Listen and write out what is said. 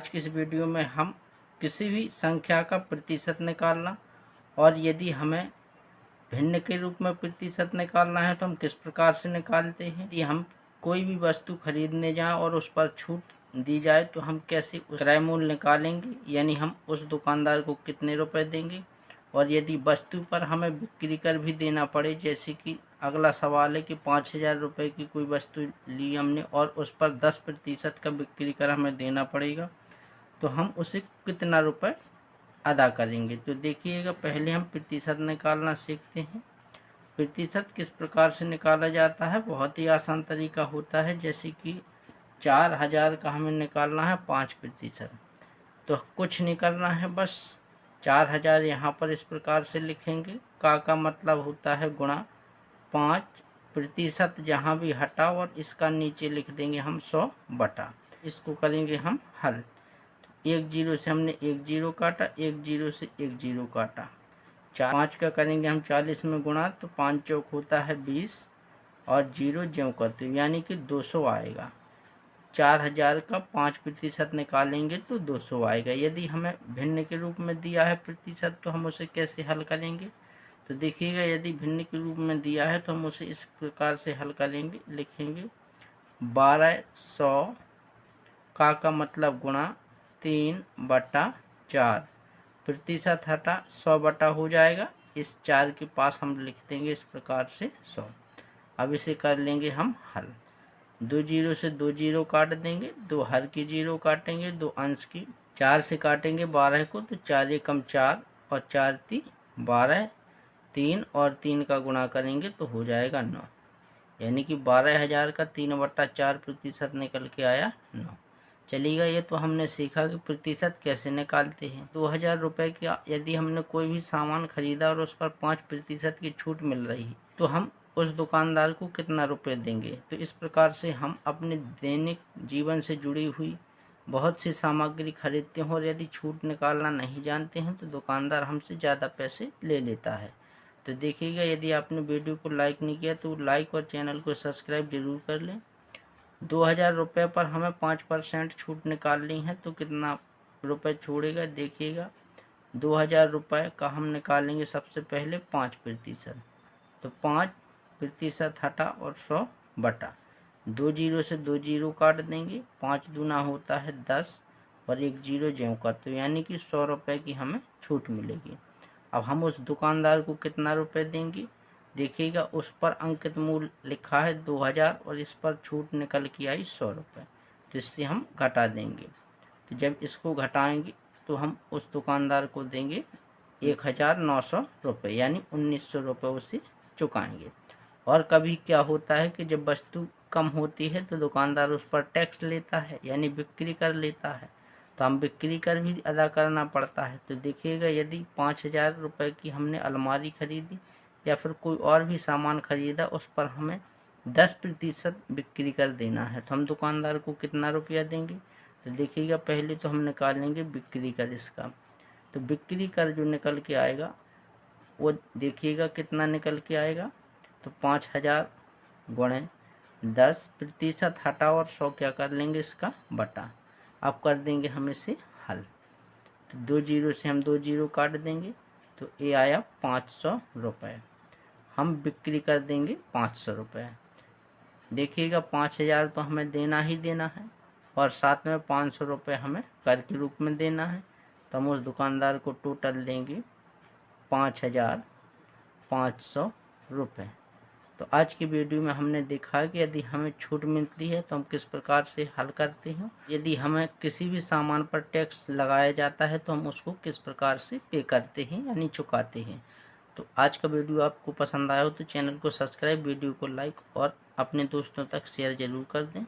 आज की इस वीडियो में हम किसी भी संख्या का प्रतिशत निकालना और यदि हमें भिन्न के रूप में प्रतिशत निकालना है तो हम किस प्रकार से निकालते हैं। यदि हम कोई भी वस्तु खरीदने जाएं और उस पर छूट दी जाए तो हम कैसे उस क्रय मूल्य निकालेंगे, यानी हम उस दुकानदार को कितने रुपए देंगे। और यदि वस्तु पर हमें बिक्री कर भी देना पड़े, जैसे कि अगला सवाल है कि 5,000 रुपये की कोई वस्तु ली हमने और उस पर 10% का बिक्री कर हमें देना पड़ेगा, तो हम उसे कितना रुपए अदा करेंगे। तो देखिएगा, पहले हम प्रतिशत निकालना सीखते हैं। प्रतिशत किस प्रकार से निकाला जाता है, बहुत ही आसान तरीका होता है। जैसे कि 4,000 का हमें निकालना है 5%, तो कुछ नहीं करना है, बस 4,000 यहाँ पर इस प्रकार से लिखेंगे। का मतलब होता है गुणा 5%, जहाँ भी हटा और इसका नीचे लिख देंगे हम 100 बटा। इसको करेंगे हम हल। एक जीरो से हमने एक जीरो काटा, एक जीरो से एक जीरो काटा। 5 का करेंगे हम 40 में गुणा, तो 5 चौक होता है 20 और जीरो ज्यों करते हुए यानी कि 200 आएगा। 4,000 का 5% निकालेंगे तो 200 आएगा। यदि हमें भिन्न के रूप में दिया है प्रतिशत तो हम उसे कैसे हल करेंगे। तो देखिएगा, यदि भिन्न के रूप में दिया है तो हम उसे इस प्रकार से हल करेंगे, लिखेंगे 1200 का मतलब गुणा 3/4। प्रतिशत हटा 100 बटा हो जाएगा, इस 4 के पास हम लिख देंगे इस प्रकार से 100। अब इसे कर लेंगे हम हल। 2 जीरो से 2 जीरो काट देंगे, 2 हर की जीरो काटेंगे, 2 अंश की। 4 से काटेंगे 12 को, तो 4 एकम 4 और 4 ती 12। 3 और 3 का गुणा करेंगे तो हो जाएगा 9, यानी कि 12,000 का 3/4% निकल के आया 9। चलिएगा, ये तो हमने सीखा कि प्रतिशत कैसे निकालते हैं। 2,000 रुपये का यदि हमने कोई भी सामान खरीदा और उस पर 5% की छूट मिल रही है तो हम उस दुकानदार को कितना रुपए देंगे। तो इस प्रकार से हम अपने दैनिक जीवन से जुड़ी हुई बहुत सी सामग्री खरीदते हैं और यदि छूट निकालना नहीं जानते हैं तो दुकानदार हमसे ज़्यादा पैसे ले लेता है। तो देखिएगा, यदि आपने वीडियो को लाइक नहीं किया तो लाइक और चैनल को सब्सक्राइब जरूर कर लें। 2,000 रुपये पर हमें 5% छूट निकालनी है तो कितना रुपए छोड़ेगा, देखिएगा। 2,000 रुपये का हम निकालेंगे सबसे पहले 5%, तो 5% हटा और 100 बटा। 2 जीरो से 2 जीरो काट देंगे, 5 दूना होता है 10 और एक जीरो ज्यों का, तो यानी कि 100 रुपये की हमें छूट मिलेगी। अब हम उस दुकानदार को कितना रुपए देंगे, देखिएगा, उस पर अंकित मूल्य लिखा है 2,000 और इस पर छूट निकल के आई 100 रुपये, तो इससे हम घटा देंगे। तो जब इसको घटाएंगे तो हम उस दुकानदार को देंगे 1,900 रुपये, यानी 1,900 रुपये उसे चुकाएंगे। और कभी क्या होता है कि जब वस्तु कम होती है तो दुकानदार उस पर टैक्स लेता है, यानी बिक्री कर लेता है, तो हम बिक्री कर भी अदा करना पड़ता है। तो देखिएगा, यदि 5,000 रुपये की हमने अलमारी खरीदी या फिर कोई और भी सामान खरीदा, उस पर हमें 10% बिक्री कर देना है, तो हम दुकानदार को कितना रुपया देंगे। तो देखिएगा, पहले तो हम निकालेंगे बिक्री कर इसका, तो बिक्री कर जो निकल के आएगा वो देखिएगा कितना निकल के आएगा। तो 5,000 गुणे 10%, हटा और 100 क्या कर लेंगे इसका बटा। अब कर देंगे हम इसे हल। तो 2 जीरो से हम 2 जीरो काट देंगे, तो ये आया 500 रुपये। हम बिक्री कर देंगे 500 रुपये। देखिएगा, 5,000 तो हमें देना ही देना है और साथ में 500 रुपये हमें कर के रूप में देना है, तो हम उस दुकानदार को टोटल देंगे 5,500 रुपये। तो आज की वीडियो में हमने देखा कि यदि हमें छूट मिलती है तो हम किस प्रकार से हल करते हैं। यदि हमें किसी भी सामान पर टैक्स लगाया जाता है तो हम उसको किस प्रकार से पे करते हैं, यानी चुकाते हैं। तो आज का वीडियो आपको पसंद आया हो तो चैनल को सब्सक्राइब, वीडियो को लाइक और अपने दोस्तों तक शेयर ज़रूर कर दें।